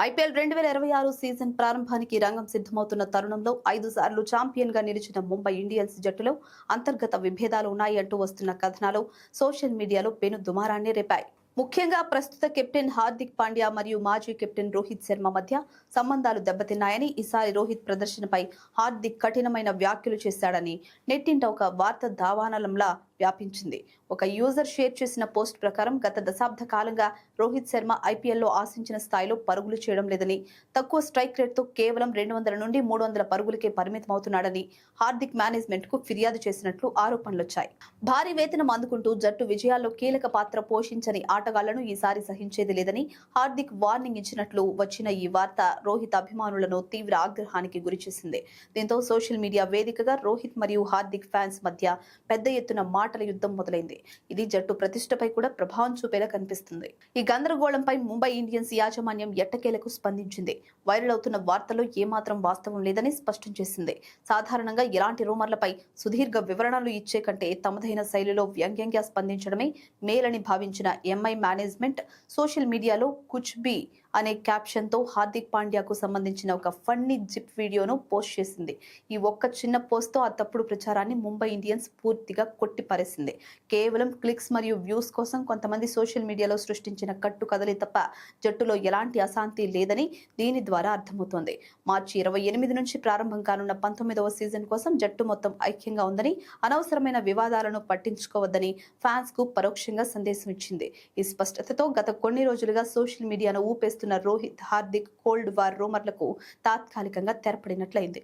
IPL 2026 season ప్రారంభానికి రంగం సిద్ధమవుతున్న తరుణంలో 5 సార్లు ఛాంపియన్ గా నిలిచిన ముంబై ఇండియన్స్ జట్టులో అంతర్గత విభేదాలు ఉన్నాయి అంటూ వస్తున్న కథనాలు సోషల్ మీడియాలో పెను దుమారాన్ని రేపాయి. ముఖ్యంగా ప్రస్తుత కెప్టెన్ హార్దిక్ పాండ్యా మరియు మాజీ కెప్టెన్ రోహిత్ శర్మ మధ్య సంబంధాలు దెబ్బతిన్నాయని, ఈసారి రోహిత్ ప్రదర్శనపై హార్దిక్ కఠినమైన వ్యాఖ్యలు చేశాడని నెట్టింట ఒక వార్త దావానలంలా వ్యాపించింది. ఒక యూజర్ షేర్ చేసిన పోస్ట్ ప్రకారం గత దశాబ్ద కాలంగా రోహిత్ శర్మ ఐపీఎల్లో ఆశించిన స్థాయిలో పరుగులు చేయడం లేదని, తక్కువ స్ట్రైక్ రేట్తో కేవలం 200 నుండి 300 పరుగులకే పరిమితమవుతున్నాడని హార్దిక్ మేనేజ్మెంట్ కు ఫిర్యాదు చేసినట్లు ఆరోపణలొచ్చాయి. భారీ వేతనం అందుకుంటూ జట్టు విజయాల్లో కీలక పాత్ర పోషించని ఆటగాళ్లను ఈసారి సహించేది లేదని హార్దిక్ వార్నింగ్ ఇచ్చినట్లు వచ్చిన ఈ వార్త రోహిత్ అభిమానులను తీవ్ర ఆగ్రహానికి గురిచేసింది. దీంతో సోషల్ మీడియా వేదికగా రోహిత్ మరియు హార్దిక్ ఫ్యాన్స్ మధ్య పెద్ద ఎత్తున మాటల యుద్ధం మొదలైంది. ఇది జట్టు ప్రతిష్టపై కూడా ప్రభావం చూపేలా కనిపిస్తుంది. ఈ గందరగోళంపై ముంబై ఇండియన్స్ యాజమాన్యం ఎట్టకేలకు స్పందించింది. వైరల్ అవుతున్న వార్తలో ఏమాత్రం వాస్తవం లేదని స్పష్టం చేసింది. సాధారణంగా ఇలాంటి రూమర్లపై సుదీర్ఘ వివరణలు ఇచ్చే కంటే తమదైన శైలిలో వ్యంగ్యంగా స్పందించడమే మేలని భావించిన ఎంఐ మేనేజ్మెంట్ సోషల్ మీడియాలో కుచ్ బి అనే క్యాప్షన్ తో హార్దిక్ పాండ్యాకు సంబంధించిన ఒక ఫన్నీ జిప్ వీడియోను పోస్ట్ చేసింది. ఈ ఒక్క చిన్న పోస్ట్ తో ఆ తప్పుడు ప్రచారాన్ని ముంబై ఇండియన్స్ పూర్తిగా కొట్టిపారేసింది. కేవలం క్లిక్స్ మరియు వ్యూస్ కోసం కొంతమంది సోషల్ మీడియాలో సృష్టించిన కట్టు కదలి తప్ప జట్టులో ఎలాంటి అశాంతి లేదని దీని ద్వారా అర్థమవుతోంది. మార్చి 28 నుంచి ప్రారంభం కానున్న 19వ సీజన్ కోసం జట్టు మొత్తం ఐక్యంగా ఉందని, అనవసరమైన వివాదాలను పట్టించుకోవద్దని ఫ్యాన్స్ కు పరోక్షంగా సందేశం ఇచ్చింది. ఈ స్పష్టతతో గత కొన్ని రోజులుగా సోషల్ మీడియాను ఊపేస్తున్న రోహిత్ హార్దిక్ కోల్డ్ వార్ రూమర్లకు తాత్కాలికంగా తెరపడినట్లయింది.